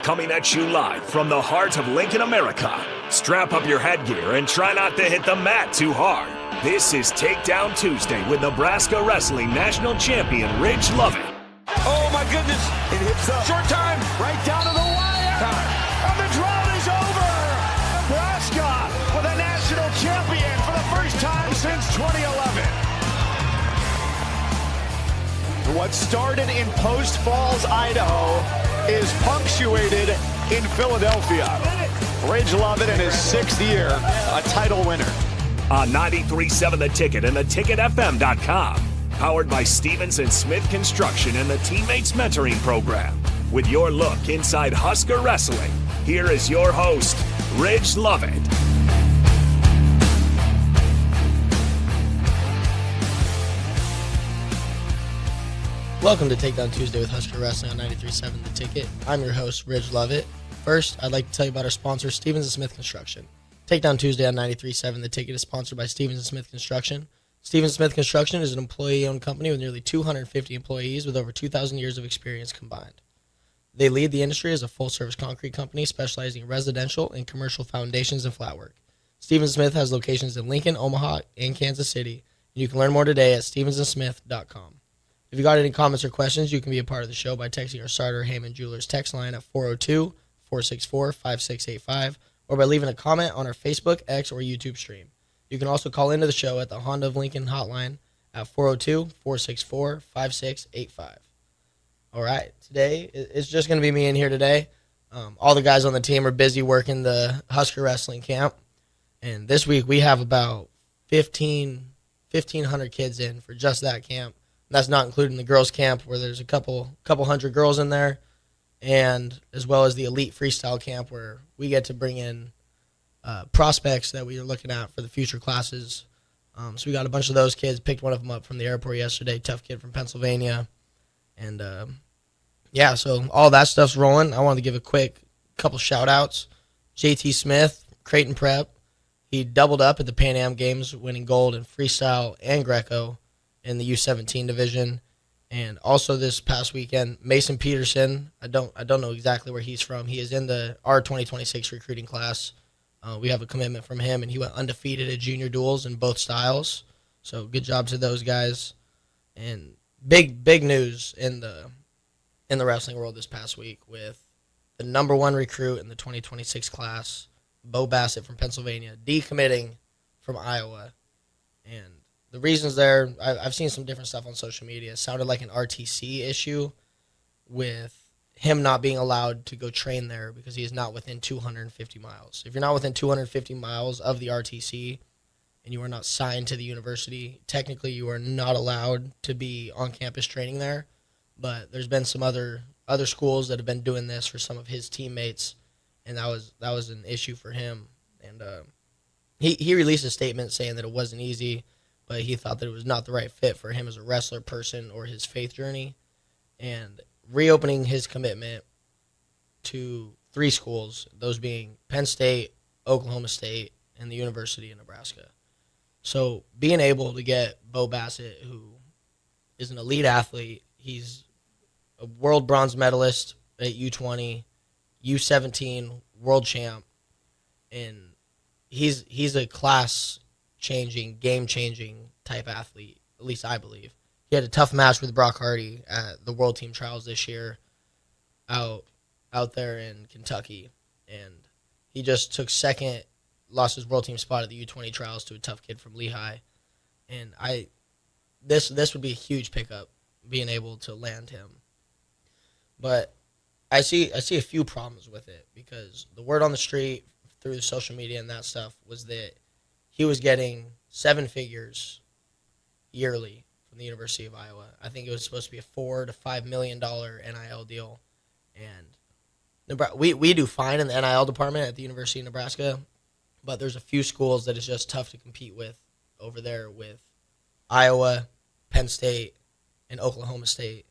Coming at you live from the heart of Lincoln, America. Strap up your headgear and try not to hit the mat too hard. This is Takedown Tuesday with Nebraska Wrestling National Champion Ridge Lovett. Oh my goodness. It hits up. Short time. Right down to the wire. Time. And the drought is over. Nebraska with a national champion for the first time since 2011. What started in Post Falls, Idaho, is punctuated in Philadelphia. Ridge Lovett in his 6th year, a title winner. On 93.7 The Ticket and theticketfm.com. Powered by Stevens & Smith Construction and the Teammates Mentoring Program. With your look inside Husker Wrestling, here is your host, Ridge Lovett. Welcome to Takedown Tuesday with Husker Wrestling on 93.7 The Ticket. I'm your host, Ridge Lovett. First, I'd like to tell you about our sponsor, Stevens & Smith Construction. Takedown Tuesday on 93.7 The Ticket is sponsored by Stevens & Smith Construction. Stevens & Smith Construction is an employee-owned company with nearly 250 employees with over 2,000 years of experience combined. They lead the industry as a full-service concrete company specializing in residential and commercial foundations and flat work. Stevens & Smith has locations in Lincoln, Omaha, and Kansas City, and you can learn more today at stevensandsmith.com. If you got any comments or questions, you can be a part of the show by texting our starter Heyman Jewelers text line at 402-464-5685 or by leaving a comment on our Facebook, X, or YouTube stream. You can also call into the show at the Honda of Lincoln hotline at 402-464-5685. All right, today it's just going to be me in here today. All the guys on the team are busy working the Husker Wrestling Camp, and this week we have about 1,500 kids in for just that camp. That's not including the girls' camp where there's a couple hundred girls in there, and as well as the elite freestyle camp where we get to bring in prospects that we are looking at for the future classes. So we got a bunch of those kids. Picked one of them up from the airport yesterday, tough kid from Pennsylvania. And, so all that stuff's rolling. I wanted to give a quick couple shout-outs. JT Smith, Creighton Prep. He doubled up at the Pan Am Games, winning gold in freestyle and Greco in the U17 division. And also this past weekend, Mason Peterson. I don't know exactly where he's from. He is in our 2026 recruiting class. We have a commitment from him, and he went undefeated at junior duels in both styles. So good job to those guys. And big news in the wrestling world this past week with the number one recruit in the 2026 class, Bo Bassett from Pennsylvania, decommitting from Iowa. And the reasons there, I've seen some different stuff on social media. It sounded like an RTC issue with him not being allowed to go train there because he is not within 250 miles. If you're not within 250 miles of the RTC and you are not signed to the university, technically you are not allowed to be on campus training there. But there's been some other schools that have been doing this for some of his teammates, and that was an issue for him. And he released a statement saying that it wasn't easy, but he thought that it was not the right fit for him as a wrestler person or his faith journey. And reopening his commitment to 3 schools, those being Penn State, Oklahoma State, and the University of Nebraska. So being able to get Bo Bassett, who is an elite athlete, he's a world bronze medalist at U20, U17 world champ, and he's a class-changing, game-changing type athlete, at least I believe. He had a tough match with Brock Hardy at the World Team Trials this year out there in Kentucky. And he just took second, lost his World Team spot at the U20 Trials to a tough kid from Lehigh. And this would be a huge pickup, being able to land him. But I see a few problems with it because the word on the street through the social media and that stuff was that he was getting 7 figures yearly from the University of Iowa. I think it was supposed to be a $4 to $5 million NIL deal, and we do fine in the NIL department at the University of Nebraska, but there's a few schools that it's just tough to compete with over there with Iowa, Penn State, and Oklahoma State.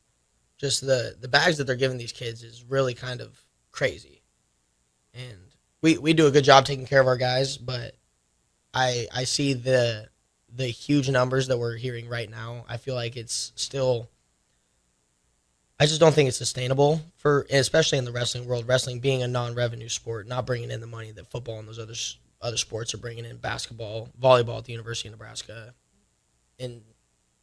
Just the bags that they're giving these kids is really kind of crazy, and we do a good job taking care of our guys, but I see the huge numbers that we're hearing right now. I feel like it's still I just don't think it's sustainable especially in the wrestling world. Wrestling being a non-revenue sport, not bringing in the money that football and those other sports are bringing in. Basketball, volleyball at the University of Nebraska, and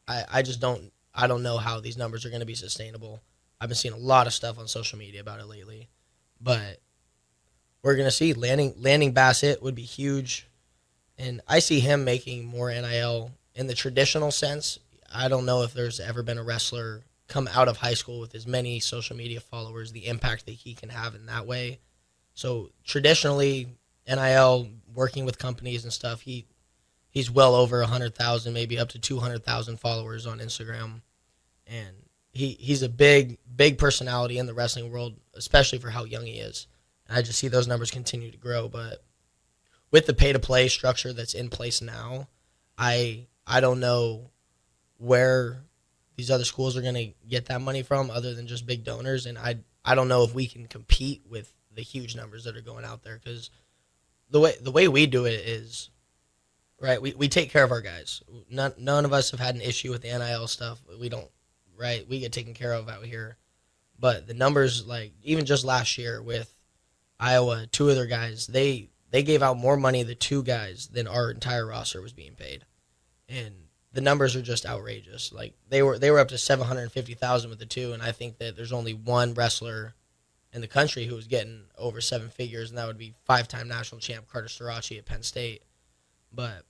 I just don't. I don't know how these numbers are going to be sustainable. I've been seeing a lot of stuff on social media about it lately, but we're going to see landing Bassett would be huge, and I see him making more NIL in the traditional sense. I don't know if there's ever been a wrestler come out of high school with as many social media followers, the impact that he can have in that way. So traditionally, NIL, working with companies and stuff, he's well over 100,000, maybe up to 200,000 followers on Instagram, and he's a big personality in the wrestling world, especially for how young he is. And I just see those numbers continue to grow. But with the pay-to-play structure that's in place now, I don't know where these other schools are going to get that money from other than just big donors, and I don't know if we can compete with the huge numbers that are going out there, because the way we do it is, right, we take care of our guys. None of us have had an issue with the NIL stuff. We don't, right? We get taken care of out here. But the numbers, like even just last year with Iowa, two of their guys, they gave out more money to two guys than our entire roster was being paid. And the numbers are just outrageous. Like they were up to 750,000 with the two, and I think that there's only one wrestler in the country who was getting over seven figures, and that would be five-time national champ Carter Starachi at Penn State. But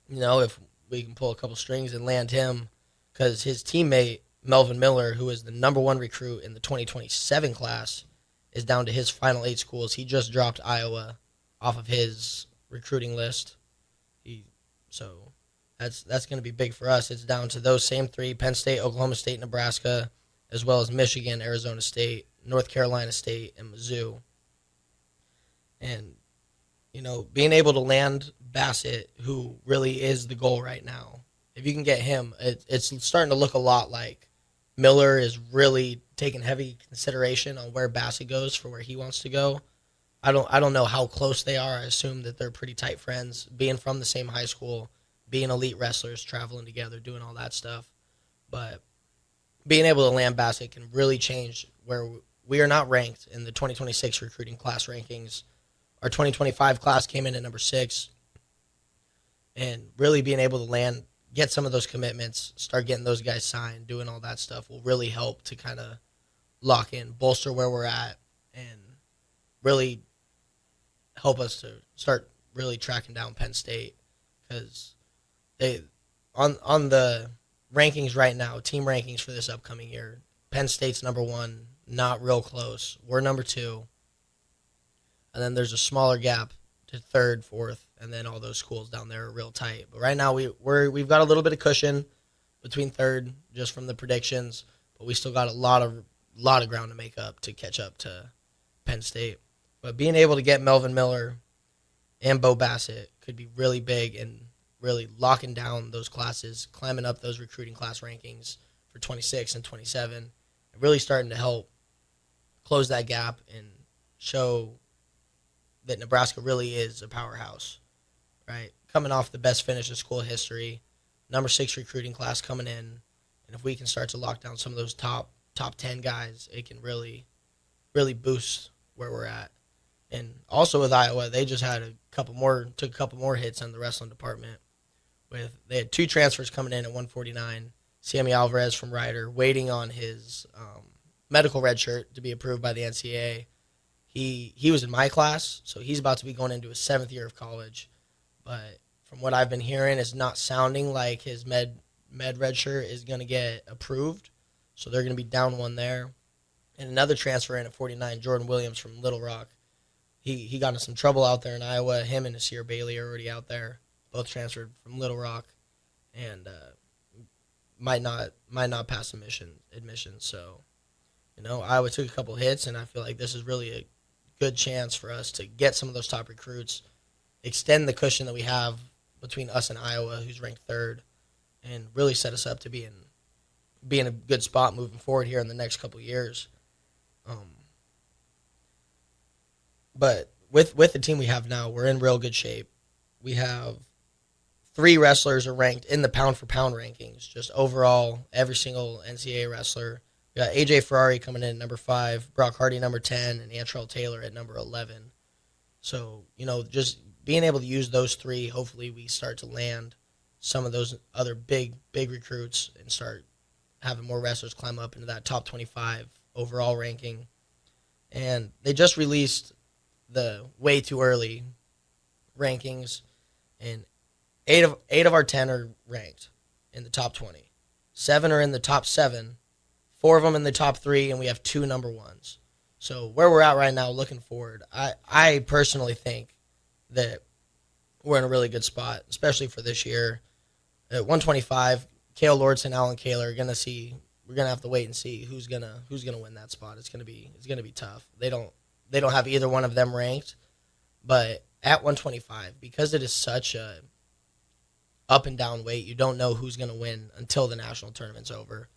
if we can pull a couple strings and land him, because his teammate Melvin Miller, who is the number one recruit in the 2027 class, is down to his final 8 schools. He just dropped Iowa off of his recruiting list. So that's going to be big for us. It's down to those same 3: Penn State, Oklahoma State, Nebraska, as well as Michigan, Arizona State, North Carolina State, and Mizzou. And, being able to land Bassett, who really is the goal right now, if you can get him, it's starting to look a lot like Miller is really taking heavy consideration on where Bassett goes for where he wants to go. I don't know how close they are. I assume that they're pretty tight friends, being from the same high school, being elite wrestlers, traveling together, doing all that stuff. But being able to land Bassett can really change where we are not ranked in the 2026 recruiting class rankings. Our 2025 class came in at number 6. And really being able to get some of those commitments, start getting those guys signed, doing all that stuff will really help to kind of lock in, bolster where we're at, and really help us to start really tracking down Penn State, because they on the rankings right now, team rankings for this upcoming year, Penn State's number 1, not real close. We're number 2, and then there's a smaller gap to 3rd, 4th, and then all those schools down there are real tight. But right now we've got a little bit of cushion between 3rd just from the predictions, but we still got a lot of ground to make up to catch up to Penn State. But being able to get Melvin Miller and Bo Bassett could be really big and really locking down those classes, climbing up those recruiting class rankings for 26 and 27, and really starting to help close that gap and show that Nebraska really is a powerhouse, right? Coming off the best finish in school history, number 6 recruiting class coming in, and if we can start to lock down some of those top 10 guys, it can really, really boost where we're at. And also with Iowa, they just had took a couple more hits on the wrestling department. They had 2 transfers coming in at 149. Sammy Alvarez from Ryder, waiting on his medical red shirt to be approved by the NCAA. He was in my class, so he's about to be going into his 7th year of college. But from what I've been hearing, it's not sounding like his med red shirt is going to get approved. So they're going to be down 1 there. And another transfer in at 49, Jordan Williams from Little Rock. He got into some trouble out there in Iowa. Him and Nasir Bailey are already out there, both transferred from Little Rock, and might not pass admission. So, Iowa took a couple hits, and I feel like this is really a good chance for us to get some of those top recruits, extend the cushion that we have between us and Iowa, who's ranked 3rd, and really set us up to be in a good spot moving forward here in the next couple years. But with the team we have now, we're in real good shape. We have 3 wrestlers are ranked in the pound-for-pound rankings, just overall, every single NCAA wrestler. We got AJ Ferrari coming in at number 5, Brock Hardy number 10, and Antrell Taylor at number 11. So, just being able to use those 3, hopefully we start to land some of those other big recruits and start having more wrestlers climb up into that top 25 overall ranking. And they just released the way too early rankings, and 8 of our 10 are ranked in the top 20. 7 are in the top 7, 4 of them in the top 3, and we have 2 number 1s. So where we're at right now, looking forward, I personally think that we're in a really good spot, especially for this year. At 125, Cale Lordson, Alan Kaler are gonna see. We're gonna have to wait and see who's gonna win that spot. It's gonna be tough. They don't have either one of them ranked, but at 125, because it is such a up and down weight, you don't know who's gonna win until the national tournament's over.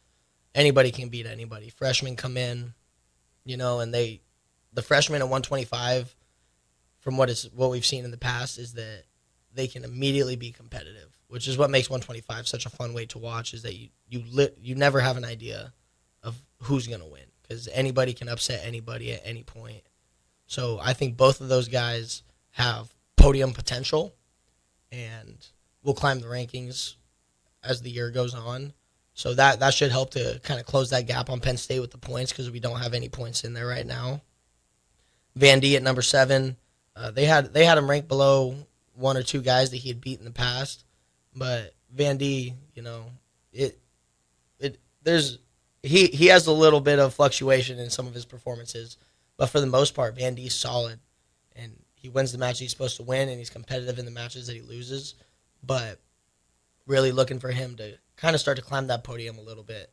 Anybody can beat anybody. Freshmen come in, and the freshmen at 125, from what we've seen in the past, is that they can immediately be competitive, which is what makes 125 such a fun weight to watch, is that you never have an idea of who's going to win, because anybody can upset anybody at any point. So I think both of those guys have podium potential, and will climb the rankings as the year goes on. So that should help to kind of close that gap on Penn State with the points, because we don't have any points in there right now. Vandy at number 7, they had him ranked below 1 or 2 guys that he had beat in the past, but Vandy, he has a little bit of fluctuation in some of his performances, but for the most part, Vandy's solid, and he wins the match he's supposed to win, and he's competitive in the matches that he loses. But really looking for him to kind of start to climb that podium a little bit,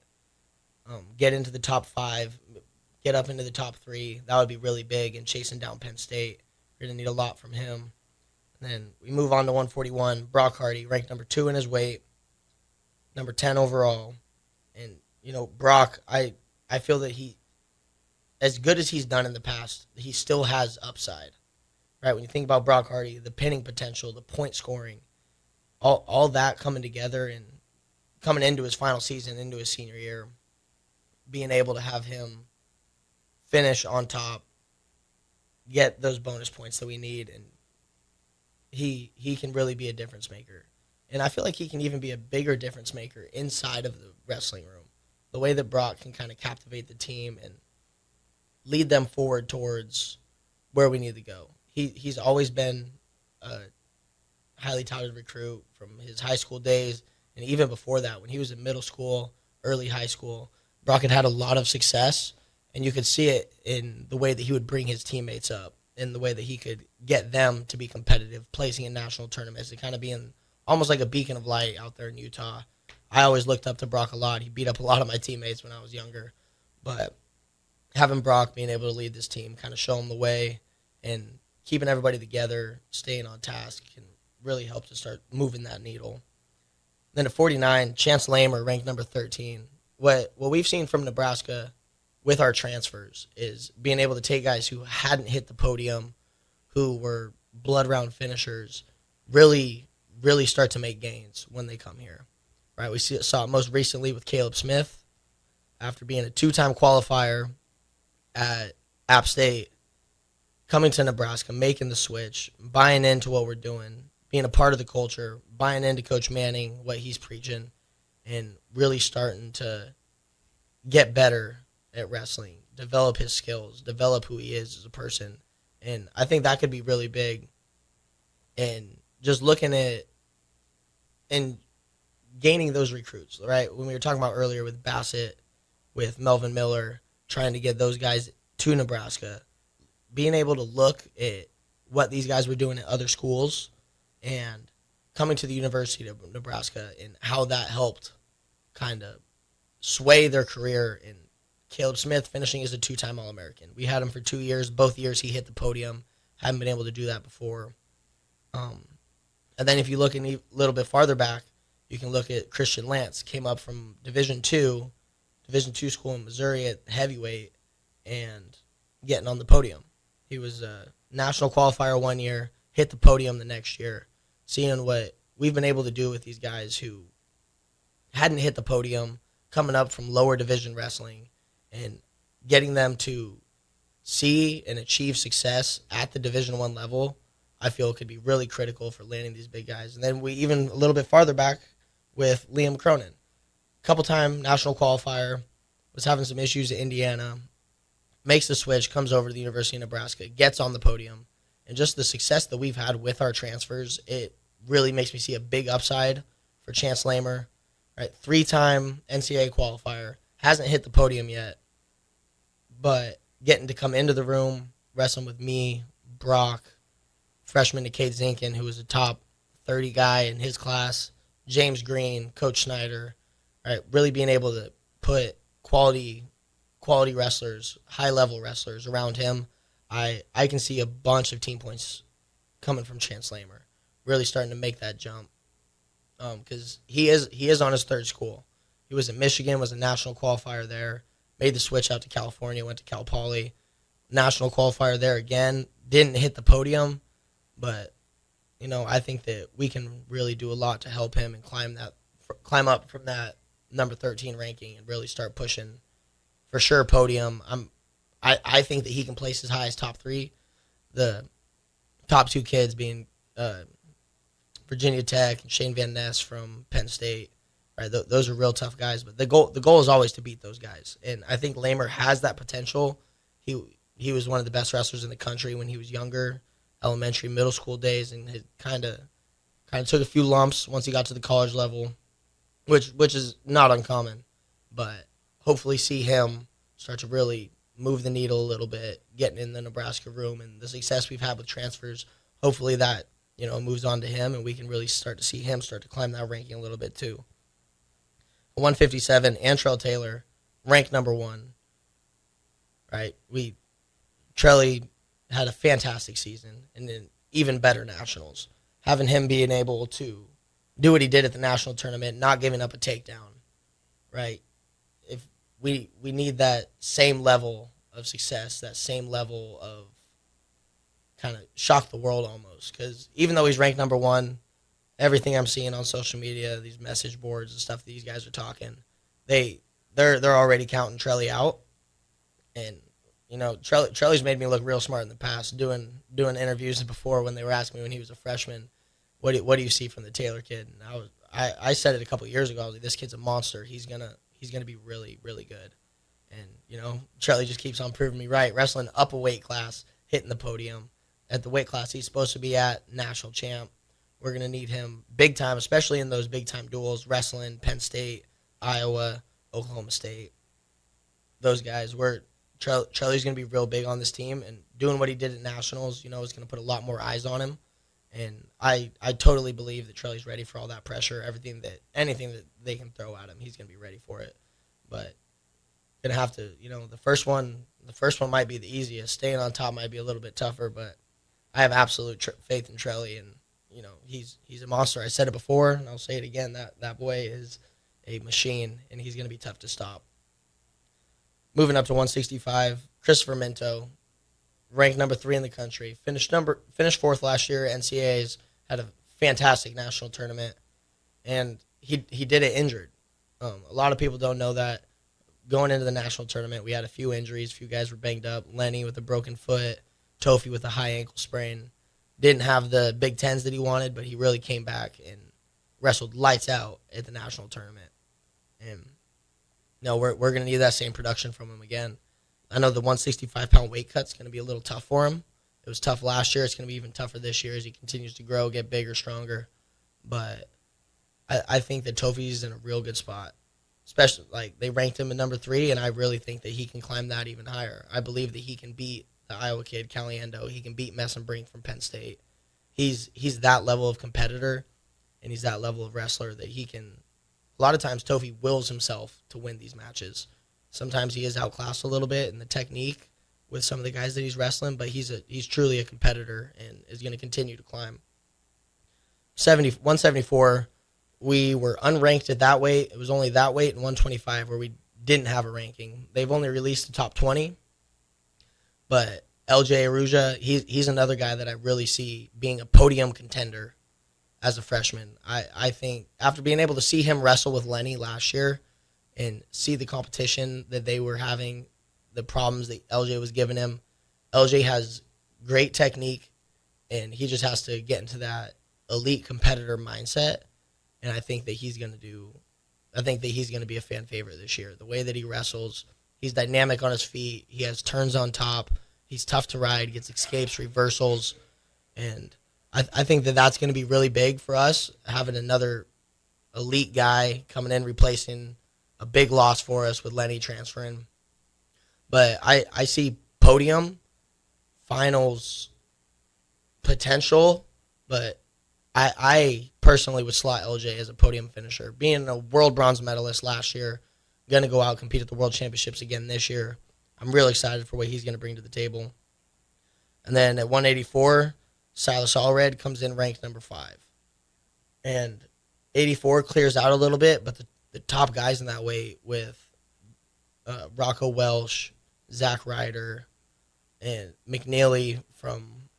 get into the top 5, get up into the top 3. That would be really big, and chasing down Penn State. We're going to need a lot from him. And then we move on to 141. Brock Hardy, ranked number 2 in his weight, number 10 overall. And, Brock, I feel that he, as good as he's done in the past, he still has upside. Right? When you think about Brock Hardy, the pinning potential, the point scoring, all that coming together and coming into his final season, into his senior year, being able to have him finish on top, get those bonus points that we need, and he can really be a difference maker. And I feel like he can even be a bigger difference maker inside of the wrestling room. The way that Brock can kind of captivate the team and lead them forward towards where we need to go. He's always been a highly touted recruit from his high school days, and even before that, when he was in middle school, early high school, Brock had a lot of success, and you could see it in the way that he would bring his teammates up, in the way that he could get them to be competitive, placing in national tournaments, and kind of being almost like a beacon of light out there in Utah. I always looked up to Brock a lot. He beat up a lot of my teammates when I was younger, but having Brock being able to lead this team, kind of show him the way, and keeping everybody together, staying on task, can really help to start moving that needle. Then at 49, Chance Lamer, ranked number 13. What we've seen from Nebraska with our transfers is being able to take guys who hadn't hit the podium, who were blood round finishers, really, really start to make gains when they come here. Right? We saw it most recently with Caleb Smith, after being a 2-time qualifier at App State, coming to Nebraska, making the switch, buying into what we're doing, being a part of the culture, buying into Coach Manning, what he's preaching, and really starting to get better at wrestling, develop his skills, develop who he is as a person. And I think that could be really big. And just looking at and gaining those recruits, right? When we were talking about earlier with Bassett, with Melvin Miller, trying to get those guys to Nebraska, being able to look at what these guys were doing at other schools and coming to the University of Nebraska and how that helped kind of sway their career. And Caleb Smith finishing as a 2-time All-American. We had him for 2 years. Both years he hit the podium. Haven't been able to do that before. And then if you look a little bit farther back, you can look at Christian Lance. Came up from Division II school in Missouri at heavyweight and getting on the podium. He was a national qualifier 1 year, hit the podium the next year. Seeing what we've been able to do with these guys who hadn't hit the podium, coming up from lower division wrestling, and getting them to see and achieve success at the Division I level, I feel could be really critical for landing these big guys. And then we even a little bit farther back with Liam Cronin, couple-time national qualifier, was having some issues at Indiana, makes the switch, comes over to the University of Nebraska, gets on the podium, and just the success that we've had with our transfers, it really makes me see a big upside for Chance Lamer, right? 3-time NCAA qualifier, hasn't hit the podium yet, but getting to come into the room, wrestling with me, Brock, freshman Nikkei Zinkin, who was a top 30 guy in his class, James Green, Coach Schneider, right? Really being able to put quality wrestlers, high-level wrestlers around him, I can see a bunch of team points coming from Chance Lamer, really starting to make that jump, because he is on his third school. He was at Michigan, was a national qualifier there, made the switch out to California, went to Cal Poly, national qualifier there again, didn't hit the podium, but I think that we can really do a lot to help him and climb up from that number 13 ranking and really start pushing for sure podium. I think that he can place as high as top 3. The top 2 kids being Virginia Tech and Shane Van Ness from Penn State. Right, those are real tough guys, but the goal is always to beat those guys, and I think Lamer has that potential. He was one of the best wrestlers in the country when he was younger, elementary, middle school days, and it kind of took a few lumps once he got to the college level, which is not uncommon, but hopefully see him start to really move the needle a little bit, getting in the Nebraska room, and the success we've had with transfers, hopefully that moves on to him, and we can really start to see him start to climb that ranking a little bit too. 157, Antrell Taylor, ranked number 1. Right, Trelly had a fantastic season and then even better nationals. Having him being able to do what he did at the national tournament, not giving up a takedown, right? If we need that same level of success, that same level of kind of shock the world almost, because even though he's ranked number 1, everything I'm seeing on social media, these message boards and stuff these guys are talking, they're already counting Trelly out. And Trelly's made me look real smart in the past, doing interviews before when they were asking me when he was a freshman, what do you see from the Taylor kid? And I said it a couple of years ago. I was like, this kid's a monster. He's gonna be really, really good. And Trelly just keeps on proving me right. Wrestling up a weight class, hitting the podium at the weight class he's supposed to be at, national champ. We're going to need him big time, especially in those big-time duels, wrestling, Penn State, Iowa, Oklahoma State. Those guys, Trelly's going to be real big on this team, and doing what he did at Nationals, is going to put a lot more eyes on him. And I totally believe that Trelly's ready for all that pressure, anything that they can throw at him, he's going to be ready for it. But going to have to, the first one might be the easiest. Staying on top might be a little bit tougher, but I have absolute faith in Trelly, and he's a monster. I said it before, and I'll say it again. That boy is a machine, and he's going to be tough to stop. Moving up to 165, Christopher Minto, ranked number 3 in the country. Finished 4th last year at NCAAs. Had a fantastic national tournament, and he did it injured. A lot of people don't know that. Going into the national tournament, we had a few injuries. A few guys were banged up. Lenny with a broken foot, Tofi with a high ankle sprain. Didn't have the Big Tens that he wanted, but he really came back and wrestled lights out at the national tournament. And we're going to need that same production from him again. I know the 165-pound weight cut's going to be a little tough for him. It was tough last year. It's going to be even tougher this year as he continues to grow, get bigger, stronger. But I think that Tofi's in a real good spot. Especially, they ranked him at number 3, and I really think that he can climb that even higher. I believe that he can beat the Iowa kid, Caliendo. He can beat Messenbrink from Penn State. He's that level of competitor, and he's that level of wrestler that he can. A lot of times, Tofi wills himself to win these matches. Sometimes he is outclassed a little bit in the technique with some of the guys that he's wrestling, but he's truly a competitor and is going to continue to climb. 174, we were unranked at that weight. It was only that weight and 125 where we didn't have a ranking. They've only released the top 20. But LJ Aruja, he's another guy that I really see being a podium contender as a freshman. I think after being able to see him wrestle with Lenny last year and see the competition that they were having, the problems that LJ was giving him. LJ has great technique, and he just has to get into that elite competitor mindset. And I think that he's going to be a fan favorite this year. The way that he wrestles, he's dynamic on his feet. He has turns on top. He's tough to ride, gets escapes, reversals. And I think that that's going to be really big for us, having another elite guy coming in, replacing a big loss for us with Lenny transferring. But I see podium, finals potential, but I personally would slot LJ as a podium finisher. Being a world bronze medalist last year, going to go out and compete at the World Championships again this year. I'm really excited for what he's going to bring to the table. And then at 184, Silas Allred comes in ranked number 5. And 84 clears out a little bit, but the top guys in that weight with Rocco Welsh, Zach Ryder, and McNeely from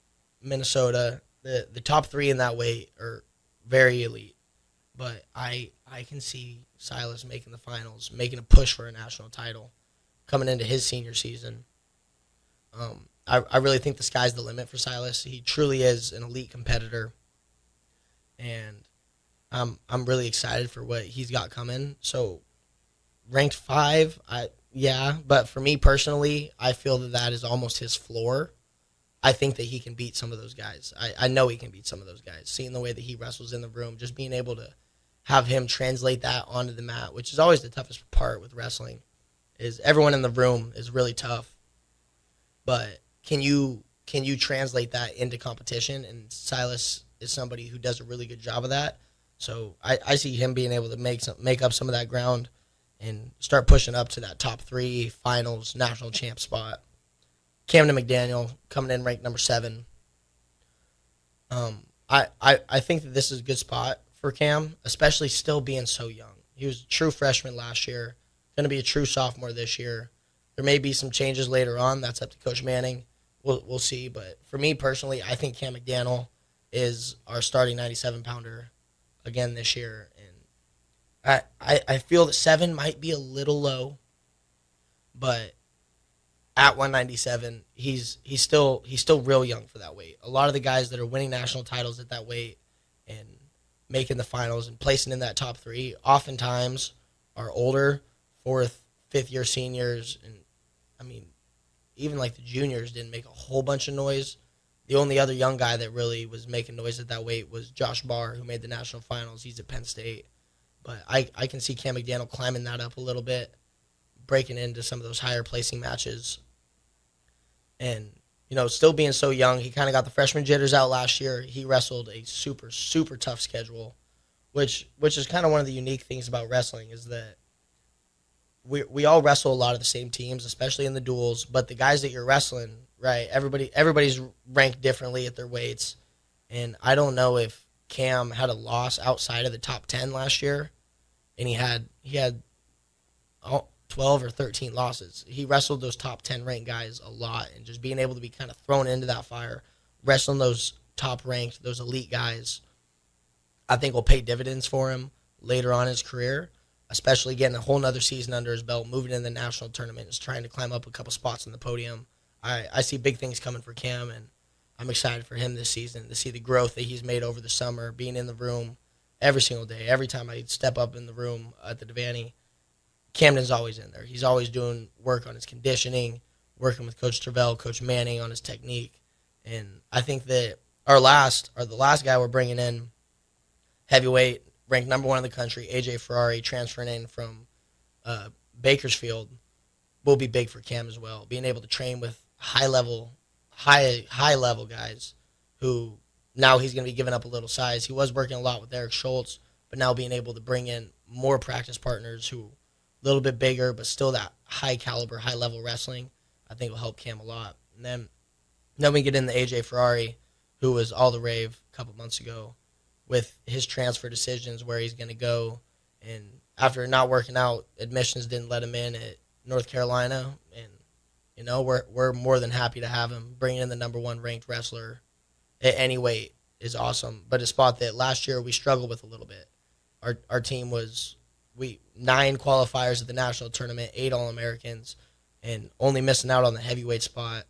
Minnesota, the top 3 in that weight are very elite. But I can see Silas making the finals, making a push for a national title, coming into his senior season. I really think the sky's the limit for Silas. He truly is an elite competitor, and I'm really excited for what he's got coming. So ranked 5, but for me personally, I feel that is almost his floor. I think that he can beat some of those guys. I know he can beat some of those guys. Seeing the way that he wrestles in the room, just being able to have him translate that onto the mat, which is always the toughest part with wrestling, is everyone in the room is really tough. But can you translate that into competition? And Silas is somebody who does a really good job of that. So I see him being able to make up some of that ground and start pushing up to that top 3 finals national champ spot. Camden McDaniel coming in ranked number 7. I think that this is a good spot for Cam, especially still being so young. He was a true freshman last year, going to be a true sophomore this year. There may be some changes later on. That's up to Coach Manning. We'll see. But for me personally, I think Cam McDaniel is our starting 97-pounder again this year. And I feel that 7 might be a little low, but at 197, he's still real young for that weight. A lot of the guys that are winning national titles at that weight and making the finals and placing in that top 3 oftentimes are older, 4th, 5th year seniors. And I mean, even like the juniors didn't make a whole bunch of noise. The only other young guy that really was making noise at that weight was Josh Barr, who made the national finals. He's at Penn State. But I can see Cam McDaniel climbing that up a little bit, breaking into some of those higher placing matches. And, still being so young, he kind of got the freshman jitters out last year. He wrestled a super, super tough schedule, which is kind of one of the unique things about wrestling is that we all wrestle a lot of the same teams, especially in the duels. But the guys that you're wrestling, right, everybody's ranked differently at their weights. And I don't know if Cam had a loss outside of the top 10 last year, and he had 12 or 13 losses. He wrestled those top 10 ranked guys a lot, and just being able to be kind of thrown into that fire, wrestling those top ranked, those elite guys, I think will pay dividends for him later on in his career, especially getting a whole nother season under his belt, moving in the national tournament, is trying to climb up a couple spots on the podium. I see big things coming for Cam, and I'm excited for him this season to see the growth that he's made over the summer, being in the room every single day. Every time I step up in the room at the Devaney, Camden's always in there. He's always doing work on his conditioning, working with Coach Tervel, Coach Manning on his technique. And I think that the last guy we're bringing in, heavyweight, ranked number 1 in the country, AJ Ferrari, transferring in from Bakersfield, will be big for Cam as well. Being able to train with high level guys who now he's going to be giving up a little size. He was working a lot with Eric Schultz, but now being able to bring in more practice partners who a little bit bigger, but still that high caliber, high level wrestling, I think will help Cam a lot. And then we get in the AJ Ferrari, who was all the rave a couple months ago with his transfer decisions, where he's going to go. And after not working out, admissions didn't let him in at North Carolina. And, we're more than happy to have him. Bringing in the number 1 ranked wrestler at any weight is awesome. But a spot that last year we struggled with a little bit. Our team was we 9 qualifiers at the national tournament, 8 All-Americans, and only missing out on the heavyweight spot.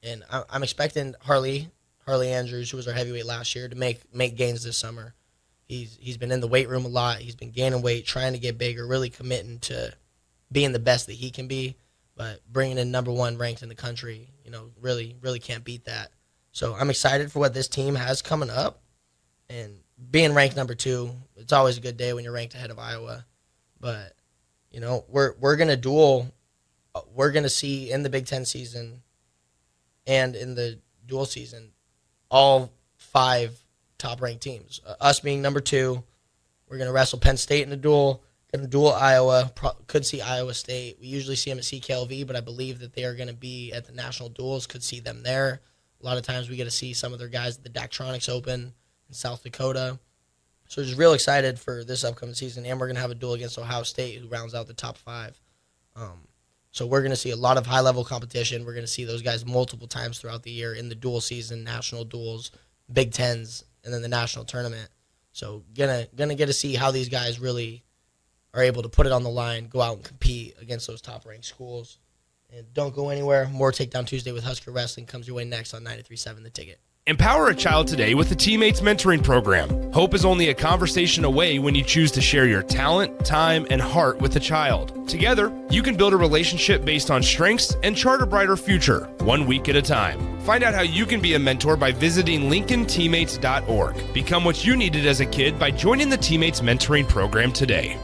And I'm expecting Harley Andrews, who was our heavyweight last year, to make gains this summer. He's been in the weight room a lot. He's been gaining weight, trying to get bigger, really committing to being the best that he can be. But bringing in number 1 ranked in the country, really can't beat that. So I'm excited for what this team has coming up. And being ranked number 2, it's always a good day when you're ranked ahead of Iowa. But, we're going to duel. We're going to see in the Big Ten season and in the dual season all 5 top-ranked teams. Us being number 2, we're going to wrestle Penn State in a duel. Going to duel Iowa. Could see Iowa State. We usually see them at CKLV, but I believe that they are going to be at the national duels. Could see them there. A lot of times we get to see some of their guys at the Daktronics Open in South Dakota. So just real excited for this upcoming season, and we're going to have a duel against Ohio State, who rounds out the top 5. So we're going to see a lot of high-level competition. We're going to see those guys multiple times throughout the year in the dual season, national duels, Big Tens, and then the national tournament. So gonna get to see how these guys really are able to put it on the line, go out and compete against those top-ranked schools. And don't go anywhere. More Takedown Tuesday with Husker Wrestling comes your way next on 93.7 The Ticket. Empower a child today with the Teammates Mentoring Program. Hope is only a conversation away when you choose to share your talent, time, and heart with a child. Together, you can build a relationship based on strengths and chart a brighter future, 1 week at a time. Find out how you can be a mentor by visiting LincolnTeammates.org. Become what you needed as a kid by joining the Teammates Mentoring Program today.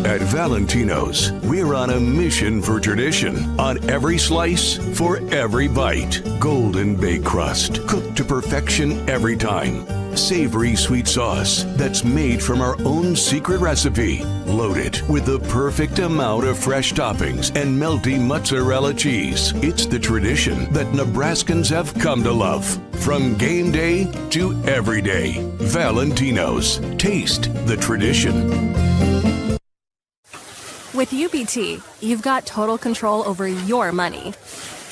At Valentino's, we're on a mission for tradition. On every slice, for every bite. Golden baked crust, cooked to perfection every time. Savory sweet sauce that's made from our own secret recipe. Loaded with the perfect amount of fresh toppings and melty mozzarella cheese. It's the tradition that Nebraskans have come to love. From game day to every day. Valentino's. Taste the tradition. With UBT, you've got total control over your money.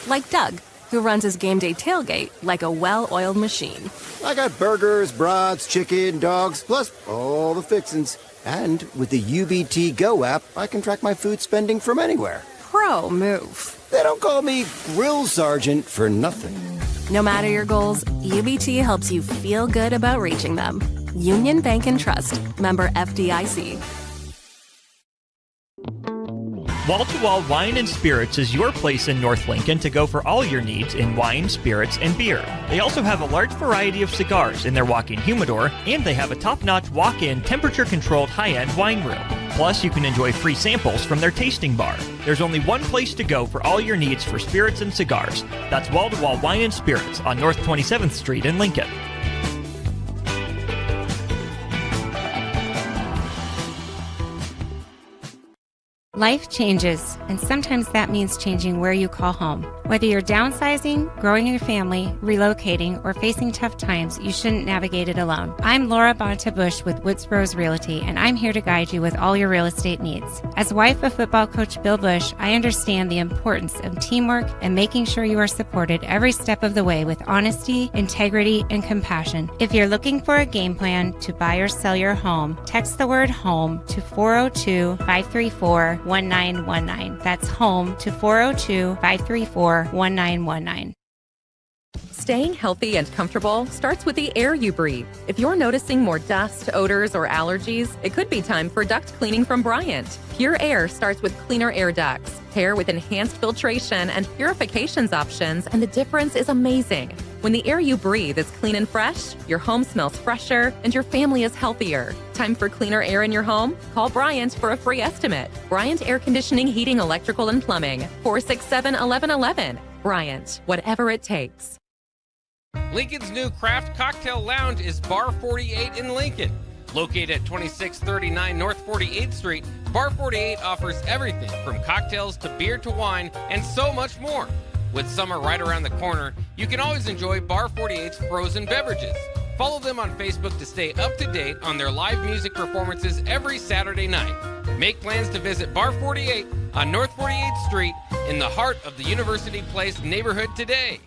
Like Doug, who runs his game day tailgate like a well-oiled machine. I got burgers, brats, chicken, dogs, plus all the fixins'. And with the UBT Go app, I can track my food spending from anywhere. Pro move. They don't call me Grill Sergeant for nothing. No matter your goals, UBT helps you feel good about reaching them. Union Bank and Trust. Member FDIC. Wall to Wall Wine and Spirits is your place in North Lincoln to go for all your needs in wine, spirits, and beer. They also have a large variety of cigars in their walk-in humidor, and they have a top-notch walk-in, temperature-controlled high-end wine room. Plus, you can enjoy free samples from their tasting bar. There's only one place to go for all your needs for spirits and cigars. That's Wall to Wall Wine and Spirits on North 27th Street in Lincoln. Life changes, and sometimes that means changing where you call home. Whether you're downsizing, growing your family, relocating, or facing tough times, you shouldn't navigate it alone. I'm Laura Bonta-Bush with Woods Bros Realty, and I'm here to guide you with all your real estate needs. As wife of football coach Bill Bush, I understand the importance of teamwork and making sure you are supported every step of the way with honesty, integrity, and compassion. If you're looking for a game plan to buy or sell your home, text the word HOME to 402-534-1919. That's HOME to 402-534-1919. Staying healthy and comfortable starts with the air you breathe. If you're noticing more dust, odors, or allergies, it could be time for duct cleaning from Bryant. Pure Air starts with cleaner air ducts. Pair with enhanced filtration and purifications options, and the difference is amazing. When the air you breathe is clean and fresh, your home smells fresher, and your family is healthier. Time for cleaner air in your home? Call Bryant for a free estimate. Bryant Air Conditioning, Heating, Electrical, and Plumbing. 467-1111. Bryant, whatever it takes. Lincoln's new craft cocktail lounge is Bar 48 in Lincoln. Located at 2639 North 48th Street, Bar 48 offers everything from cocktails to beer to wine and so much more. With summer right around the corner, you can always enjoy Bar 48's frozen beverages. Follow them on Facebook to stay up to date on their live music performances every Saturday night. Make plans to visit Bar 48 on North 48th Street in the heart of the University Place neighborhood today.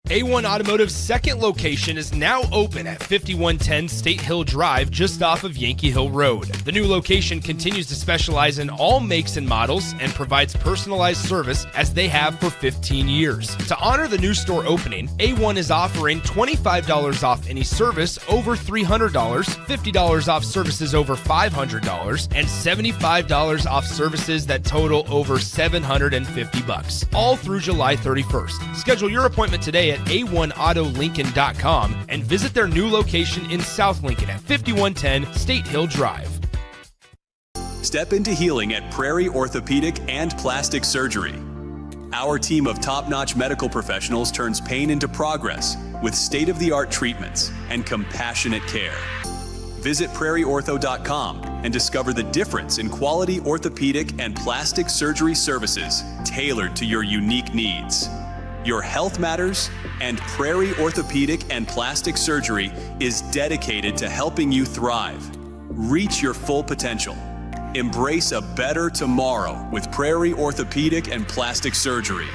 A1 Automotive's second location is now open at 5110 State Hill Drive, just off of Yankee Hill Road. The new location continues to specialize in all makes and models and provides personalized service as they have for 15 years. To honor the new store opening, A1 is offering $25 off any service over $300, $50 off services over $500, and $75 off services that total over $750, all through July 31st. Schedule your appointment today at a1autolincoln.com and visit their new location in South Lincoln at 5110 State Hill Drive. Step into healing at Prairie Orthopedic and Plastic Surgery. Our team of top-notch medical professionals turns pain into progress with state-of-the-art treatments and compassionate care. Visit prairieortho.com and discover the difference in quality orthopedic and plastic surgery services tailored to your unique needs. Your health matters, and Prairie Orthopedic and Plastic Surgery is dedicated to helping you thrive. Reach your full potential. Embrace a better tomorrow with Prairie Orthopedic and Plastic Surgery.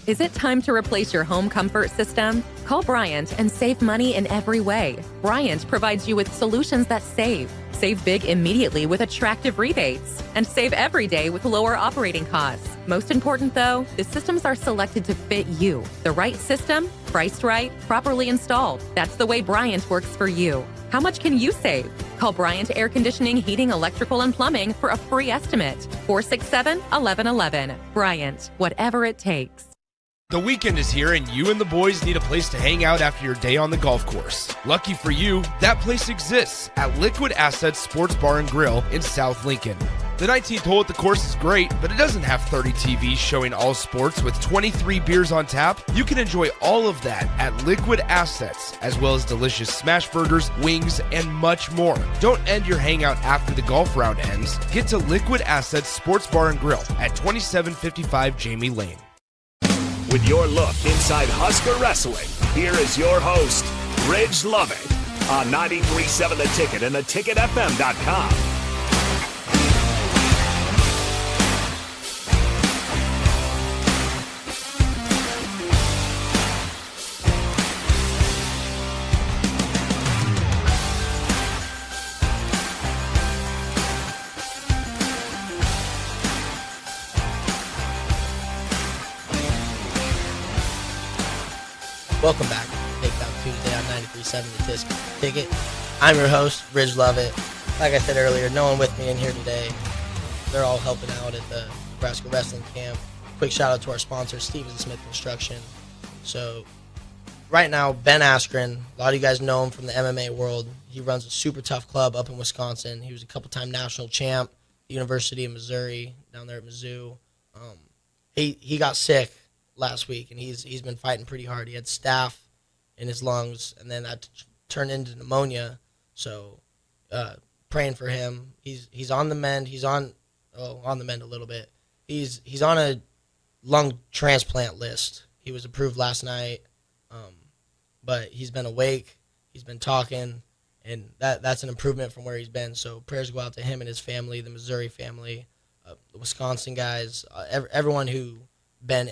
Is it time to replace your home comfort system? Call Bryant and save money in every way. Bryant provides you with solutions that save. Save big immediately with attractive rebates, and save every day with lower operating costs. Most important though, the systems are selected to fit you. The right system, priced right, properly installed. That's the way Bryant works for you. How much can you save? Call Bryant Air Conditioning, Heating, Electrical, and Plumbing for a free estimate. 467-1111. Bryant, whatever it takes. The weekend is here and you and the boys need a place to hang out after your day on the golf course. Lucky for you, that place exists at Liquid Assets Sports Bar and Grill in South Lincoln. The 19th hole at the course is great, but it doesn't have 30 TVs showing all sports with 23 beers on tap. You can enjoy all of that at Liquid Assets, as well as delicious smash burgers, wings, and much more. Don't end your hangout after the golf round ends. Get to Liquid Assets Sports Bar and Grill at 2755 Jamie Lane. With your look inside Husker Wrestling, here is your host, Ridge Lovett, on 93.7 The Ticket and theticketfm.com. Welcome back to Takedown Tuesday on 93.7 The Ticket. I'm your host, Ridge Lovett. Like I said earlier, no one with me in here today. They're all helping out at the Nebraska Wrestling Camp. Quick shout out to our sponsor, Stevens & Smith Construction. So right now, Ben Askren, a lot of you guys know him from the MMA world. He runs a super tough club up in Wisconsin. He was a couple-time national champ, the University of Missouri, down there at Mizzou. He got sick last week, and he's been fighting pretty hard. He had staph in his lungs, and then that turned into pneumonia. So, praying for him. He's on the mend. He's on the mend a little bit. He's on a lung transplant list. He was approved last night, but he's been awake. He's been talking, and that's an improvement from where he's been. So prayers go out to him and his family, the Missouri family, the Wisconsin guys, everyone who Ben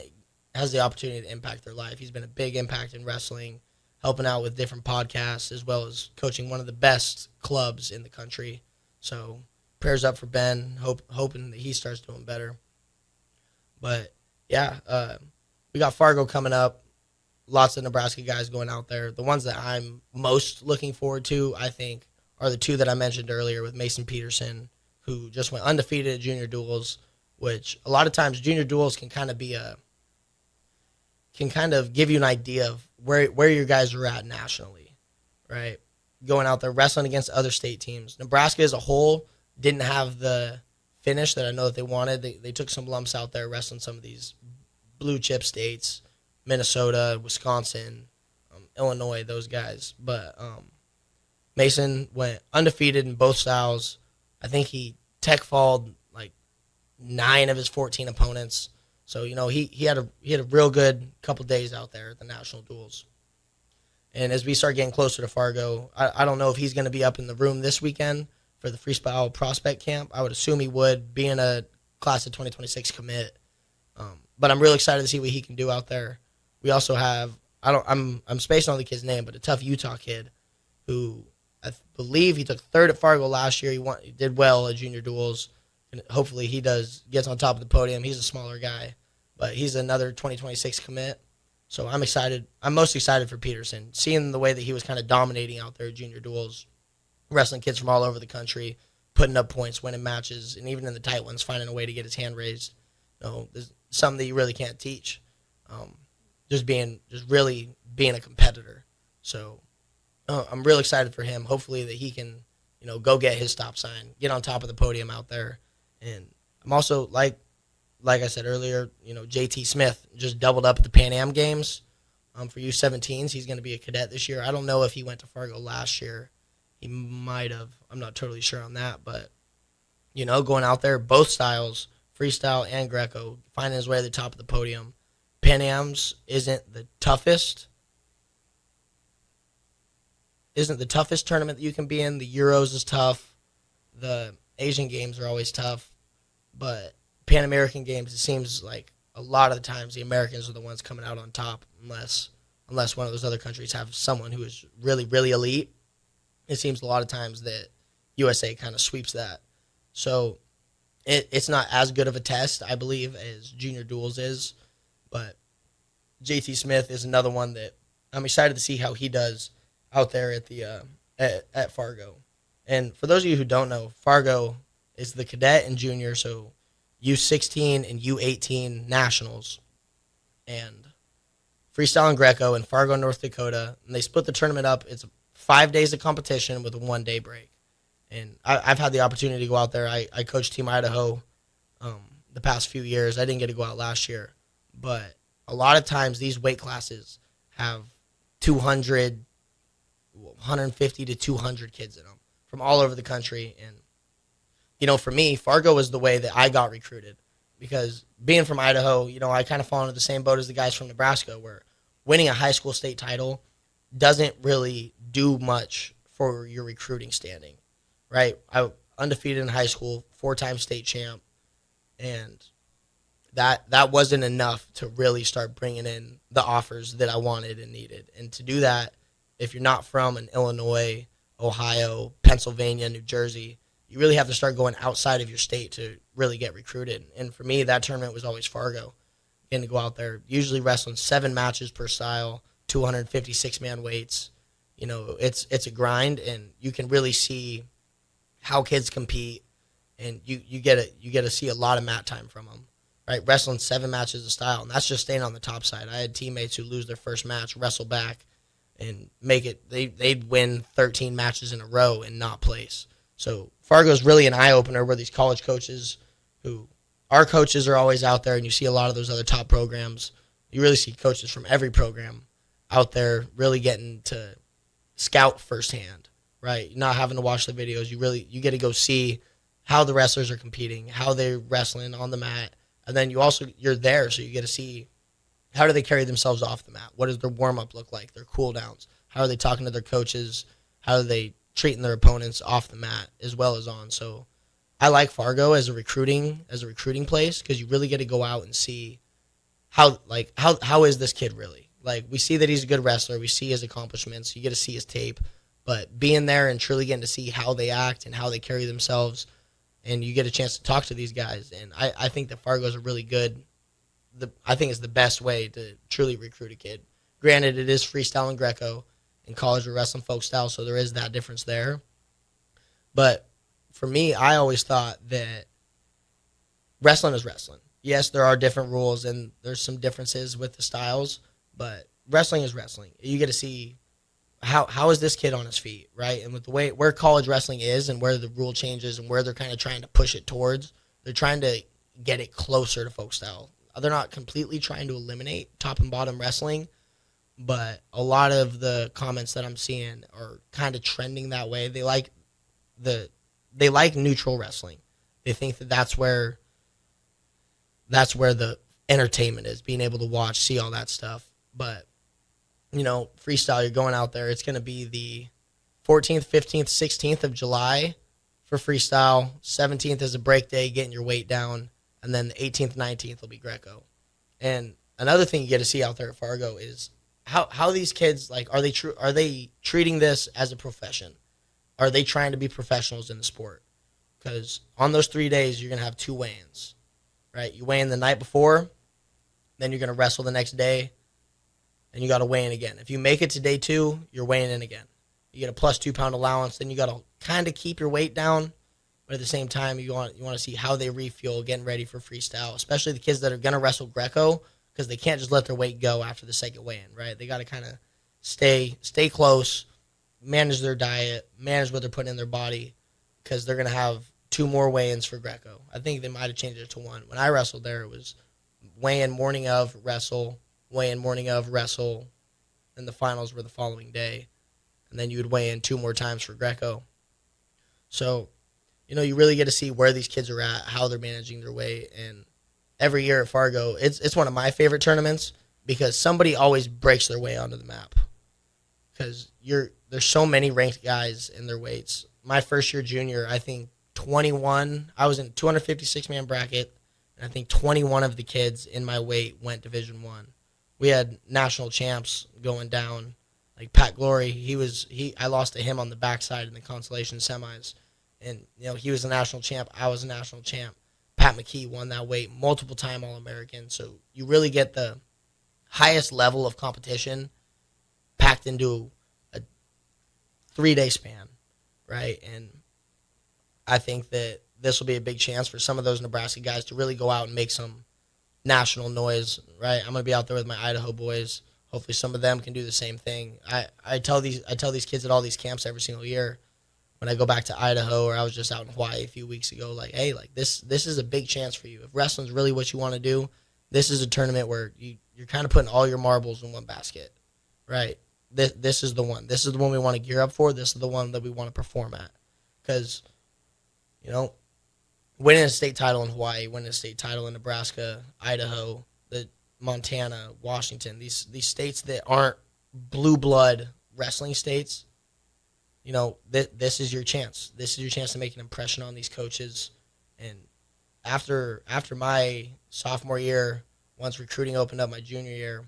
has the opportunity to impact their life. He's been a big impact in wrestling, helping out with different podcasts, as well as coaching one of the best clubs in the country. So prayers up for Ben, hoping that he starts doing better. But, yeah, we got Fargo coming up. Lots of Nebraska guys going out there. The ones that I'm most looking forward to, I think, are the two that I mentioned earlier with Mason Peterson, who just went undefeated at junior duels, which a lot of times junior duels can kind of give you an idea of where your guys are at nationally, right? Going out there, wrestling against other state teams. Nebraska as a whole didn't have the finish that I know that they wanted. They took some lumps out there wrestling some of these blue chip states, Minnesota, Wisconsin, Illinois, those guys. But Mason went undefeated in both styles. I think he tech-falled like 9 of his 14 opponents. So, he had a real good couple days out there at the national duels. And as we start getting closer to Fargo, I don't know if he's going to be up in the room this weekend for the freestyle prospect camp. I would assume he would, being a class of 2026 commit. But I'm really excited to see what he can do out there. We also have I'm spacing on the kid's name, but a tough Utah kid who I believe he took third at Fargo last year. He did well at junior duels, and hopefully he gets on top of the podium. He's a smaller guy, but he's another 2026 commit. So I'm excited. I'm most excited for Peterson, seeing the way that he was kind of dominating out there at junior duels, wrestling kids from all over the country, putting up points, winning matches, and even in the tight ones, finding a way to get his hand raised. There's something that you really can't teach. Just really being a competitor. So I'm real excited for him. Hopefully that he can, go get his stop sign, get on top of the podium out there. And I'm also, like I said earlier, JT Smith just doubled up at the Pan Am Games for U17s. He's going to be a cadet this year. I don't know if he went to Fargo last year. He might have. I'm not totally sure on that. But, going out there, both styles, freestyle and Greco, finding his way to the top of the podium. Pan Am's isn't the toughest tournament that you can be in. The Euros is tough. The Asian Games are always tough. But Pan American Games, it seems like a lot of the times the Americans are the ones coming out on top unless one of those other countries have someone who is really, really elite. It seems a lot of times that USA kind of sweeps that. So it's not as good of a test, I believe, as junior duels is. But JT Smith is another one that I'm excited to see how he does out there at the at Fargo. And for those of you who don't know, Fargo is the cadet and junior, so U16 and U18 nationals, and freestyle and Greco in Fargo, North Dakota. And they split the tournament up. It's 5 days of competition with a 1 day break. And I've had the opportunity to go out there. I coached Team Idaho the past few years. I didn't get to go out last year. But a lot of times these weight classes have 150 to 200 kids in them from all over the country. And, for me, Fargo was the way that I got recruited. Because being from Idaho, I kind of fall into the same boat as the guys from Nebraska, where winning a high school state title doesn't really do much for your recruiting standing, right? I undefeated in high school, 4-time state champ, and that wasn't enough to really start bringing in the offers that I wanted and needed. And to do that, if you're not from an Illinois, Ohio, Pennsylvania, New Jersey, you really have to start going outside of your state to really get recruited. And for me, that tournament was always Fargo. Getting to go out there, usually wrestling 7 matches per style, 256-man weights. It's a grind, and you can really see how kids compete, and you get to see a lot of mat time from them. Right, wrestling 7 matches a style, and that's just staying on the top side. I had teammates who lose their first match, wrestle back, and make it. They'd win 13 matches in a row and not place. So Fargo's really an eye opener. Where these college coaches, our coaches are always out there, and you see a lot of those other top programs. You really see coaches from every program out there really getting to scout firsthand. Right, you're not having to watch the videos. You get to go see how the wrestlers are competing, how they're wrestling on the mat. And then you're there, so you get to see how do they carry themselves off the mat? What does their warm-up look like, their cool-downs? How are they talking to their coaches? How are they treating their opponents off the mat as well as on? So I like Fargo as a recruiting place, because you really get to go out and see how is this kid really? Like, we see that he's a good wrestler. We see his accomplishments. You get to see his tape. But being there and truly getting to see how they act and how they carry themselves, and you get a chance to talk to these guys. And I think that Fargo's a really good, I think it's the best way to truly recruit a kid. Granted, it is freestyle and Greco. In college, we're wrestling folk style, so there is that difference there. But for me, I always thought that wrestling is wrestling. Yes, there are different rules, and there's some differences with the styles, but wrestling is wrestling. You get to see how is this kid on his feet, right? And with the way where college wrestling is and where the rule changes and where they're kind of trying to push it towards, they're trying to get it closer to folk style. They're not completely trying to eliminate top and bottom wrestling, but a lot of the comments that I'm seeing are kind of trending that way. They like neutral wrestling. They think that that's where the entertainment is, being able to watch, see all that stuff. But freestyle, you're going out there. It's going to be the 14th, 15th, 16th of July for freestyle. 17th is a break day, getting your weight down. And then the 18th, 19th will be Greco. And another thing you get to see out there at Fargo is how these kids, like, are they treating this as a profession? Are they trying to be professionals in the sport? Because on those 3 days, you're going to have 2 weigh-ins, right? You weigh in the night before, then you're going to wrestle the next day, and you got to weigh in again. If you make it to day 2, you're weighing in again. You get a plus 2 pound allowance, then you got to kind of keep your weight down, but at the same time, you want to see how they refuel getting ready for freestyle, especially the kids that are going to wrestle Greco, because they can't just let their weight go after the second weigh-in, right? They got to kind of stay close, manage their diet, manage what they're putting in their body, because they're going to have 2 more weigh-ins for Greco. I think they might have changed it to 1. When I wrestled there, it was weigh-in morning of, wrestle, weigh-in morning of, wrestle, and the finals were the following day. And then you would weigh in 2 more times for Greco. So, you really get to see where these kids are at, how they're managing their weight. And every year at Fargo, it's one of my favorite tournaments because somebody always breaks their way onto the map. Because there's so many ranked guys in their weights. My first year junior, I think 21, I was in 256-man bracket, and I think 21 of the kids in my weight went Division I. We had national champs going down. Like Pat Glory, I lost to him on the backside in the consolation semis. And, he was a national champ. I was a national champ. Pat McKee won that weight, multiple-time All-American. So you really get the highest level of competition packed into a 3-day span, right? And I think that this will be a big chance for some of those Nebraska guys to really go out and make some national noise, right? I'm going to be out there with my Idaho boys. Hopefully some of them can do the same thing. I tell these kids at all these camps every single year when I go back to Idaho, or I was just out in Hawaii a few weeks ago, like, hey, like this is a big chance for you. If wrestling's really what you want to do, this is a tournament where you're kind of putting all your marbles in one basket, right? This is the one. This is the one we want to gear up for. This is the one that we want to perform at. Because, winning a state title in Hawaii, winning a state title in Nebraska, Idaho, Montana, Washington, these states that aren't blue blood wrestling states, this is your chance. This is your chance to make an impression on these coaches. And after my sophomore year, once recruiting opened up my junior year,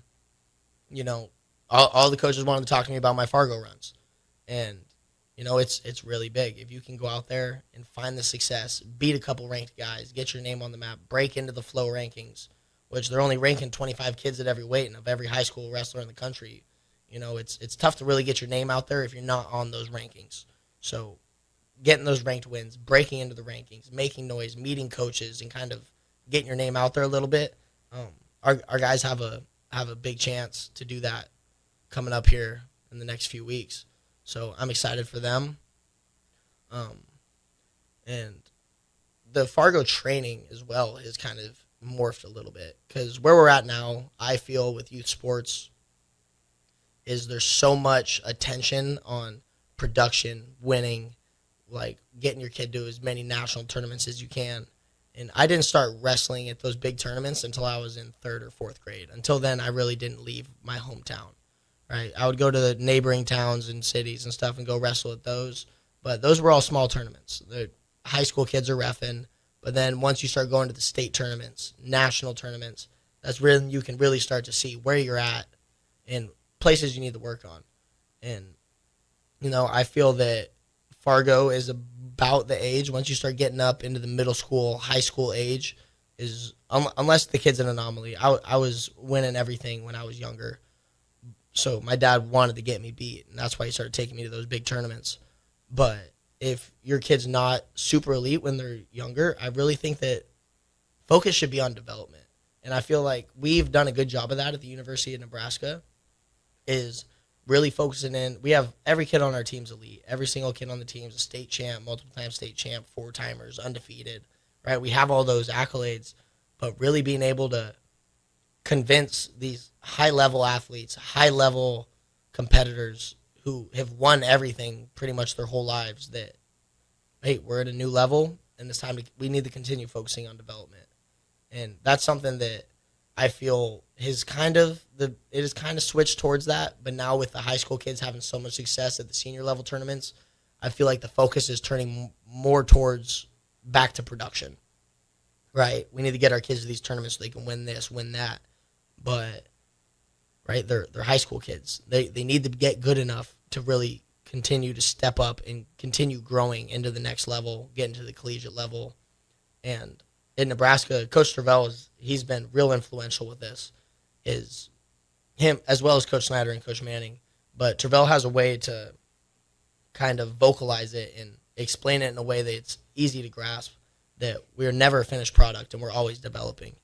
all the coaches wanted to talk to me about my Fargo runs. And, it's really big. If you can go out there and find the success, beat a couple ranked guys, get your name on the map, break into the Flow rankings, which they're only ranking 25 kids at every weight and of every high school wrestler in the country. It's tough to really get your name out there if you're not on those rankings. So getting those ranked wins, breaking into the rankings, making noise, meeting coaches, and kind of getting your name out there a little bit, our guys have a big chance to do that coming up here in the next few weeks. So I'm excited for them. And the Fargo training as well has kind of morphed a little bit, because where we're at now, I feel with youth sports, is there's so much attention on production, winning, like getting your kid to as many national tournaments as you can. And I didn't start wrestling at those big tournaments until I was in 3rd or 4th grade. Until then, I really didn't leave my hometown, right? I would go to the neighboring towns and cities and stuff and go wrestle at those, but those were all small tournaments. The high school kids are reffing. But then once you start going to the state tournaments, national tournaments, that's when you can really start to see where you're at and places you need to work on. And, I feel that Fargo is about the age, once you start getting up into the middle school, high school age, is unless the kid's an anomaly. I was winning everything when I was younger. So my dad wanted to get me beat, and that's why he started taking me to those big tournaments. But if your kid's not super elite when they're younger, I really think that focus should be on development. And I feel like we've done a good job of that at the University of Nebraska, is really focusing in. We have every kid on our team's elite. Every single kid on the team is a state champ, multiple-time state champ, 4-timers, undefeated, right? We have all those accolades, but really being able to convince these high-level athletes, high-level competitors who have won everything pretty much their whole lives that, hey, we're at a new level, and it's time we need to continue focusing on development. And that's something that I feel has it has kind of switched towards that. But now with the high school kids having so much success at the senior level tournaments, I feel like the focus is turning more towards back to production, right? We need to get our kids to these tournaments so they can win this, win that. But right? They're high school kids. They need to get good enough to really continue to step up and continue growing into the next level, get into the collegiate level. And in Nebraska, Coach Travell, he's been real influential with this, is him as well as Coach Snyder and Coach Manning. But Travell has a way to kind of vocalize it and explain it in a way that it's easy to grasp, that we're never a finished product and we're always developing.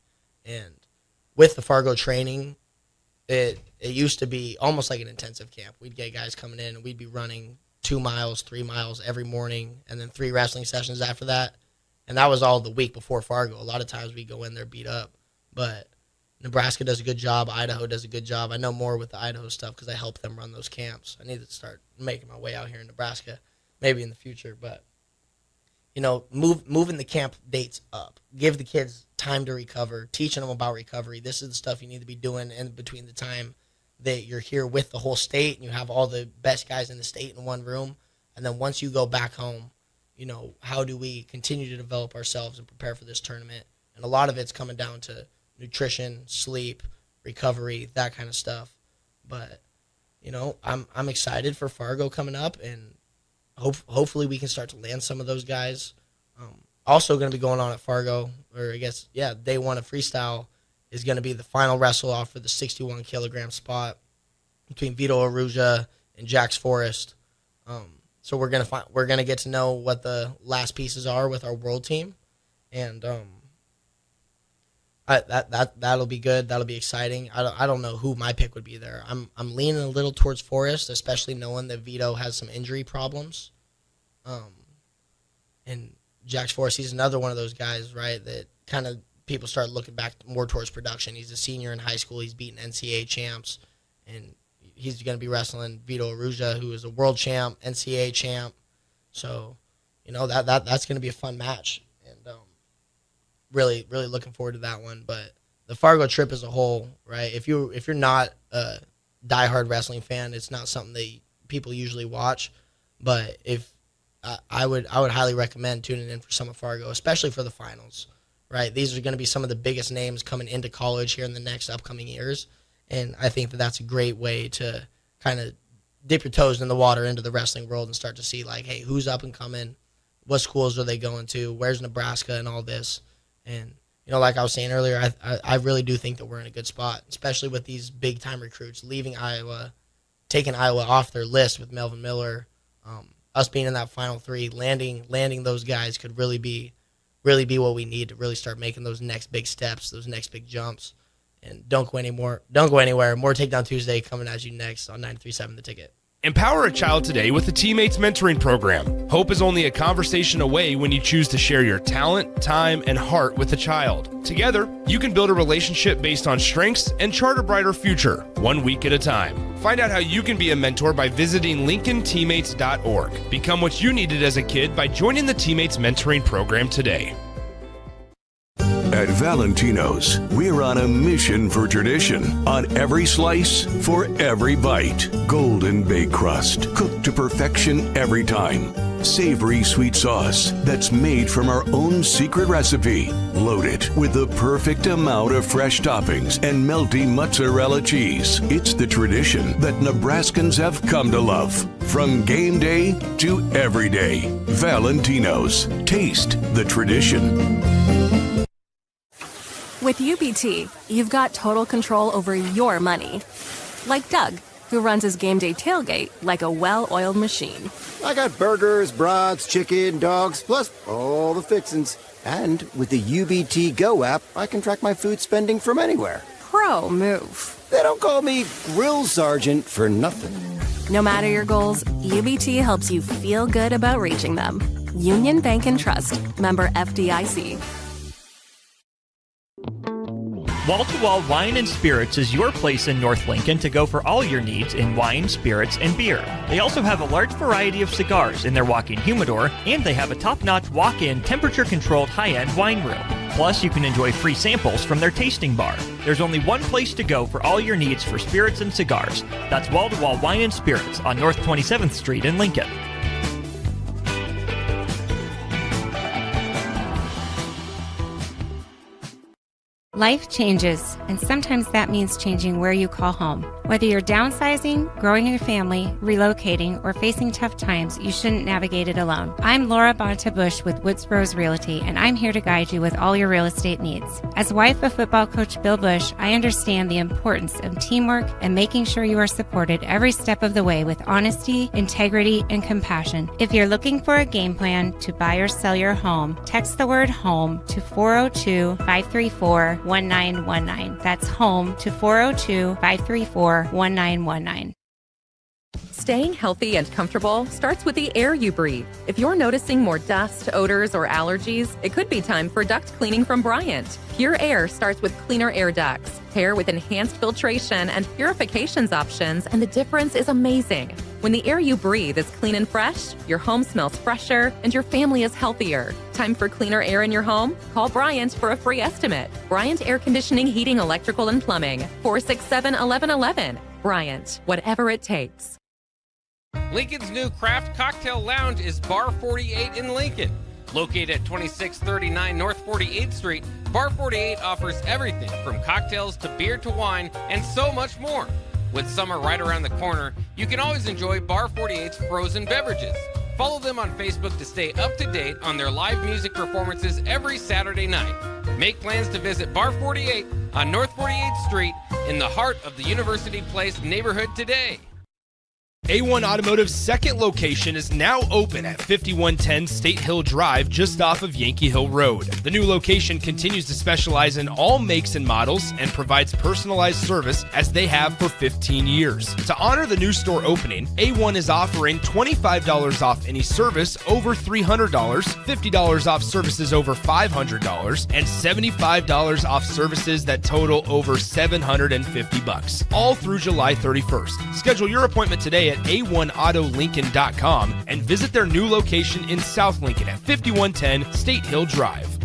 And with the Fargo training, it used to be almost like an intensive camp. We'd get guys coming in and we'd be running 2 miles, 3 miles every morning, and then 3 wrestling sessions after that. And that was all the week before Fargo. A lot of times we go in there beat up. But Nebraska does a good job. Idaho does a good job. I know more with the Idaho stuff because I help them run those camps. I need to start making my way out here in Nebraska, maybe in the future. But, moving the camp dates up. Give the kids time to recover, teaching them about recovery. This is the stuff you need to be doing in between the time that you're here with the whole state and you have all the best guys in the state in one room. And then once you go back home, how do we continue to develop ourselves and prepare for this tournament? And a lot of it's coming down to nutrition, sleep, recovery, that kind of stuff. But, I'm excited for Fargo coming up, and hopefully we can start to land some of those guys. Also going to be going on at Fargo, or I guess, day one of freestyle is going to be the final wrestle off for the 61-kilogram spot between Vito Aruja and Jax Forrest. So we're gonna get to know what the last pieces are with our world team, and that'll be good. That'll be exciting. I don't know who my pick would be there. I'm leaning a little towards Forrest, especially knowing that Vito has some injury problems. And Jax Forrest, he's another one of those guys, right, that kind of people start looking back more towards production. He's a senior in high school. He's beaten NCAA champs, and he's going to be wrestling Vito Aruja, who is a world champ, NCAA champ. So, that's going to be a fun match, and really, really looking forward to that one. But the Fargo trip as a whole, right? If you're not a diehard wrestling fan, it's not something that people usually watch. But if I would highly recommend tuning in for some of Fargo, especially for the finals, right? These are going to be some of the biggest names coming into college here in the next upcoming years. And I think that that's a great way to kind of dip your toes in the water into the wrestling world and start to see, like, hey, who's up and coming? What schools are they going to? Where's Nebraska and all this? And, like I was saying earlier, I really do think that we're in a good spot, especially with these big-time recruits leaving Iowa, taking Iowa off their list with Melvin Miller. Us being in that Final 3, landing those guys could really be what we need to really start making those next big steps, those next big jumps. And don't go anywhere. More Takedown Tuesday coming at you next on 93.7 The Ticket. Empower a child today with the Teammates Mentoring Program. Hope is only a conversation away when you choose to share your talent, time, and heart with a child. Together, you can build a relationship based on strengths and chart a brighter future, 1 week at a time. Find out how you can be a mentor by visiting LincolnTeammates.org. Become what you needed as a kid by joining the Teammates Mentoring Program today. At Valentino's, we're on a mission for tradition. On every slice, for every bite. Golden baked crust, cooked to perfection every time. Savory sweet sauce that's made from our own secret recipe. Loaded with the perfect amount of fresh toppings and melty mozzarella cheese. It's the tradition that Nebraskans have come to love. From game day to every day. Valentino's. Taste the tradition. With UBT, you've got total control over your money. Like Doug, who runs his game day tailgate like a well-oiled machine. I got burgers, brats, chicken, dogs, plus all the fixins'. And with the UBT Go app, I can track my food spending from anywhere. Pro move. They don't call me Grill Sergeant for nothing. No matter your goals, UBT helps you feel good about reaching them. Union Bank and Trust. Member FDIC. Wall to Wall Wine and Spirits is your place in North Lincoln to go for all your needs in wine, spirits, and beer. They also have a large variety of cigars in their walk-in humidor, and they have a top-notch walk-in temperature-controlled high-end wine room. Plus, you can enjoy free samples from their tasting bar. There's only one place to go for all your needs for spirits and cigars. That's Wall to Wall Wine and Spirits on North 27th Street in Lincoln. Life changes, and sometimes that means changing where you call home. Whether you're downsizing, growing your family, relocating, or facing tough times, you shouldn't navigate it alone. I'm Laura Bonta-Bush with Woods Bros Realty, and I'm here to guide you with all your real estate needs. As wife of football coach Bill Bush, I understand the importance of teamwork and making sure you are supported every step of the way with honesty, integrity, and compassion. If you're looking for a game plan to buy or sell your home, text the word HOME to 402-534-1919. That's HOME to 402-534-1919. Staying healthy and comfortable starts with the air you breathe. If you're noticing more dust, odors, or allergies, it could be time for duct cleaning from Bryant. Pure Air starts with cleaner air ducts, pair with enhanced filtration and purifications options, and the difference is amazing. When the air you breathe is clean and fresh, your home smells fresher, and your family is healthier. Time for cleaner air in your home? Call Bryant for a free estimate. Bryant Air Conditioning, Heating, Electrical, and Plumbing. 467-1111. Bryant, whatever it takes. Lincoln's new craft cocktail lounge is Bar 48 in Lincoln. Located at 2639 North 48th Street, Bar 48 offers everything from cocktails to beer to wine and so much more. With summer right around the corner, you can always enjoy Bar 48's frozen beverages. Follow them on Facebook to stay up to date on their live music performances every Saturday night. Make plans to visit Bar 48 on North 48th Street in the heart of the University Place neighborhood today. A1 Automotive's second location is now open at 5110 State Hill Drive, just off of Yankee Hill Road. The new location continues to specialize in all makes and models and provides personalized service as they have for 15 years. To honor the new store opening, A1 is offering $25 off any service over $300, $50 off services over $500, and $75 off services that total over $750, all through July 31st. Schedule your appointment today at a1autolincoln.com and visit their new location in South Lincoln at 5110 State Hill Drive.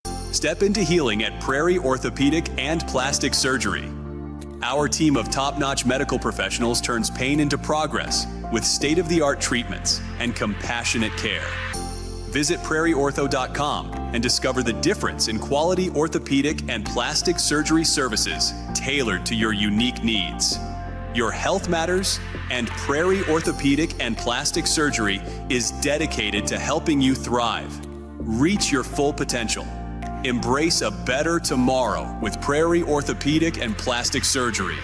Step into healing at Prairie Orthopedic and Plastic Surgery. Our team of top-notch medical professionals turns pain into progress with state-of-the-art treatments and compassionate care. Visit prairieortho.com and discover the difference in quality orthopedic and plastic surgery services tailored to your unique needs. Your health matters, and Prairie Orthopedic and Plastic Surgery is dedicated to helping you thrive. Reach your full potential. Embrace a better tomorrow with Prairie Orthopedic and Plastic Surgery.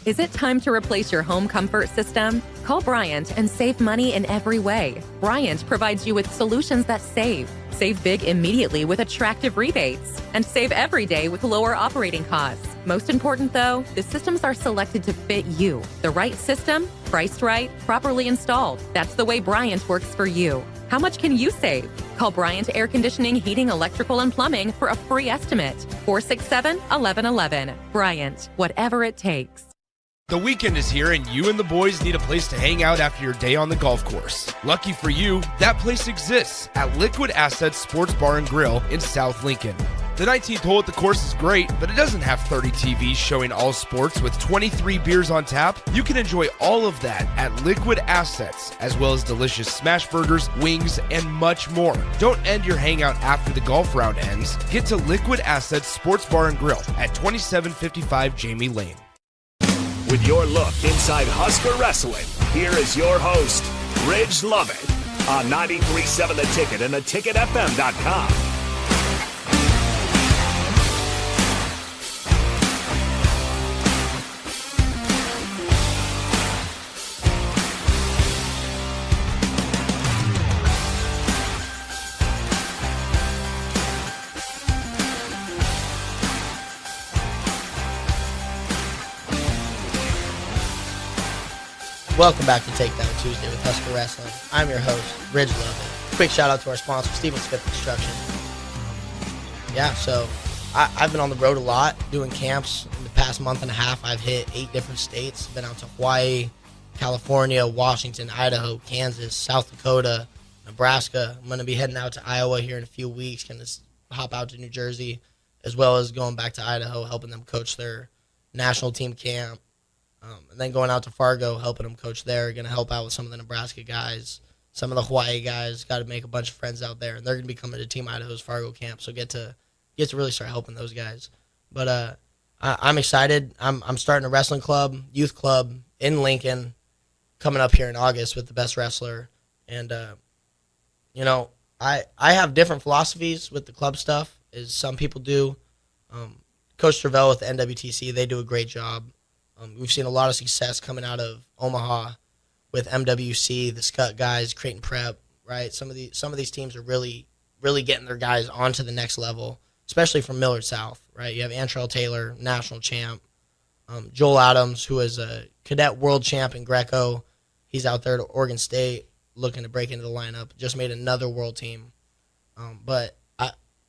Is it time to replace your home comfort system? Call Bryant and save money in every way. Bryant provides you with solutions that save. Save big immediately with attractive rebates, and save every day with lower operating costs. Most important though, the systems are selected to fit you. The right system, priced right, properly installed. That's the way Bryant works for you. How much can you save? Call Bryant Air Conditioning, Heating, Electrical, and Plumbing for a free estimate. 467-1111. Bryant, whatever it takes. The weekend is here and you and the boys need a place to hang out after your day on the golf course. Lucky for you, that place exists at Liquid Assets Sports Bar and Grill in South Lincoln. The 19th hole at the course is great, but it doesn't have 30 TVs showing all sports with 23 beers on tap. You can enjoy all of that at Liquid Assets, as well as delicious smash burgers, wings, and much more. Don't end your hangout after the golf round ends. Get to Liquid Assets Sports Bar and Grill at 2755 Jamie Lane. With your look inside Husker Wrestling, here is your host, Ridge Lovett, on 93.7 The Ticket and theticketfm.com. Welcome back to Takedown Tuesday with Husker Wrestling. I'm your host, Ridge Lovett. Quick shout out to our sponsor, Stephen Smith Construction. Yeah, so I've been on the road a lot doing camps. In the past month and a half, I've hit 8 different states. Been out to Hawaii, California, Washington, Idaho, Kansas, South Dakota, Nebraska. I'm going to be heading out to Iowa here in a few weeks. Going to hop out to New Jersey, as well as going back to Idaho, helping them coach their national team camp. And then going out to Fargo, helping them coach there. Going to help out with some of the Nebraska guys, some of the Hawaii guys. Got to make a bunch of friends out there, and they're going to be coming to Team Idaho's Fargo camp. So get to get to really start helping those guys. But I'm excited. I'm starting a wrestling club, youth club in Lincoln, coming up here in August with the best wrestler. And, you know, I have different philosophies with the club stuff, as some people do. Coach Travell with the NWTC, they do a great job. We've seen a lot of success coming out of Omaha with MWC, the Scut guys, Creighton Prep, right? Some of these teams are really getting their guys onto the next level, especially from Millard South, right? You have Antrell Taylor, national champ. Joel Adams, who is a cadet world champ in Greco. He's out there at Oregon State looking to break into the lineup. Just made another world team. But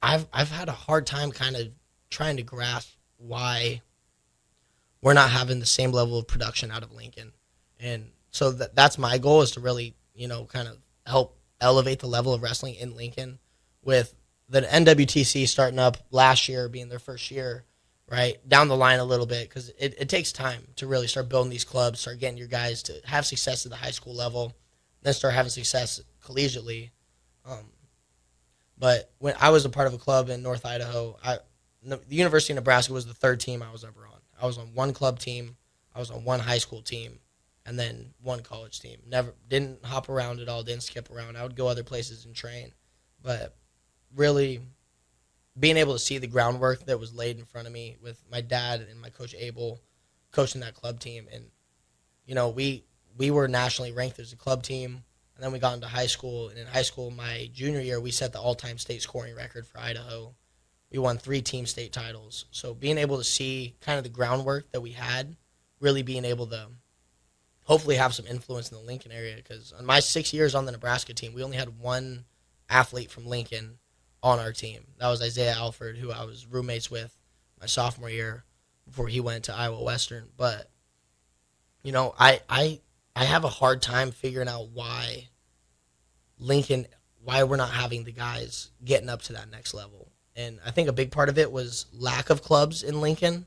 I've had a hard time kind of trying to grasp why we're not having the same level of production out of Lincoln. And so that's my goal, is to really, you know, kind of help elevate the level of wrestling in Lincoln, with the NWTC starting up last year, being their first year, right, down the line a little bit, because it takes time to really start building these clubs, start getting your guys to have success at the high school level, then start having success collegiately. But when I was a part of a club in North Idaho, the University of Nebraska was the third team I was ever on. I was on one club team, I was on one high school team, and then one college team. Didn't hop around at all, didn't skip around. I would go other places and train. But really being able to see the groundwork that was laid in front of me with my dad and my coach Abel coaching that club team. And, you know, we were nationally ranked as a club team, and then we got into high school. And in high school, my junior year, we set the all-time state scoring record for Idaho. We won 3 team state titles. So being able to see kind of the groundwork that we had, really being able to hopefully have some influence in the Lincoln area, because on my 6 years on the Nebraska team, we only had one athlete from Lincoln on our team. That was Isaiah Alford, who I was roommates with my sophomore year before he went to Iowa Western. But, you know, I have a hard time figuring out why we're not having the guys getting up to that next level. And I think a big part of it was lack of clubs in Lincoln,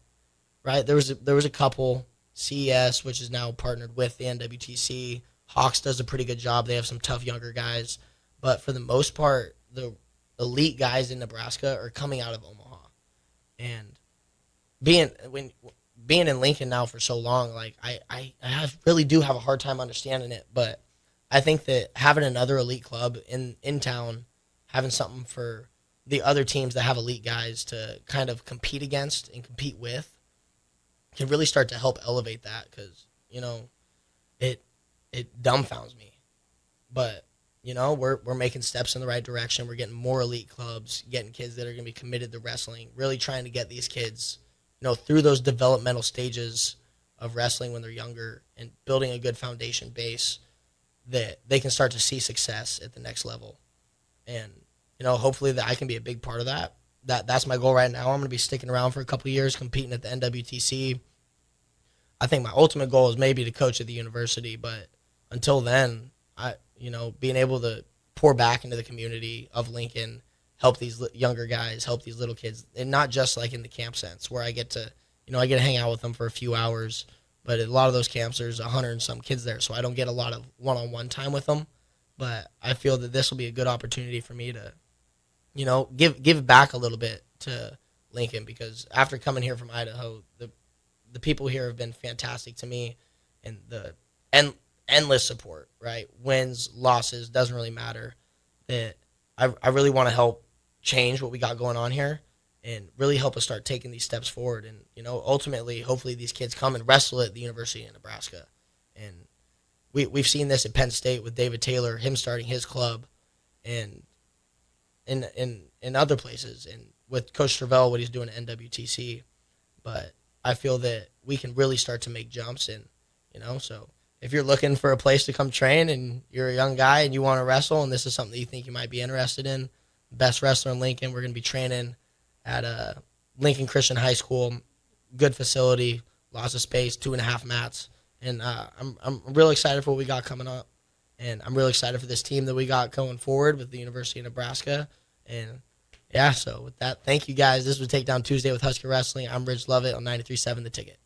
right? There was a couple. CES, which is now partnered with the NWTC. Hawks does a pretty good job. They have some tough younger guys. But for the most part, the elite guys in Nebraska are coming out of Omaha. And being in Lincoln now for so long, like I really do have a hard time understanding it. But I think that having another elite club in town, having something for the other teams that have elite guys to kind of compete against and compete with, can really start to help elevate that, because, you know, it dumbfounds me. But, you know, we're making steps in the right direction. We're getting more elite clubs, getting kids that are going to be committed to wrestling, really trying to get these kids, you know, through those developmental stages of wrestling when they're younger, and building a good foundation base that they can start to see success at the next level. And, you know, hopefully that I can be a big part of that. That's my goal right now. I'm going to be sticking around for a couple of years, competing at the NWTC. I think my ultimate goal is maybe to coach at the university, but until then, being able to pour back into the community of Lincoln, help these younger guys, help these little kids, and not just like in the camp sense where I get to hang out with them for a few hours, but a lot of those camps, there's 100 and some kids there, so I don't get a lot of one-on-one time with them. But I feel that this will be a good opportunity for me to, you know, give back a little bit to Lincoln, because after coming here from Idaho, the people here have been fantastic to me, and the endless support, right? Wins, losses, doesn't really matter. That I really want to help change what we got going on here and really help us start taking these steps forward. And, you know, ultimately, hopefully these kids come and wrestle at the University of Nebraska. And we've seen this at Penn State with David Taylor, him starting his club, and in other places, and with Coach Travell, what he's doing at NWTC. But I feel that we can really start to make jumps. And, you know, so if you're looking for a place to come train and you're a young guy and you want to wrestle and this is something that you think you might be interested in, best wrestler in Lincoln, we're going to be training at Lincoln Christian High School. Good facility, lots of space, 2.5 mats. And I'm really excited for what we got coming up. And I'm really excited for this team that we got going forward with the University of Nebraska. And, yeah, so with that, thank you guys. This was Takedown Tuesday with Husker Wrestling. I'm Rich Lovett on 93.7 The Ticket.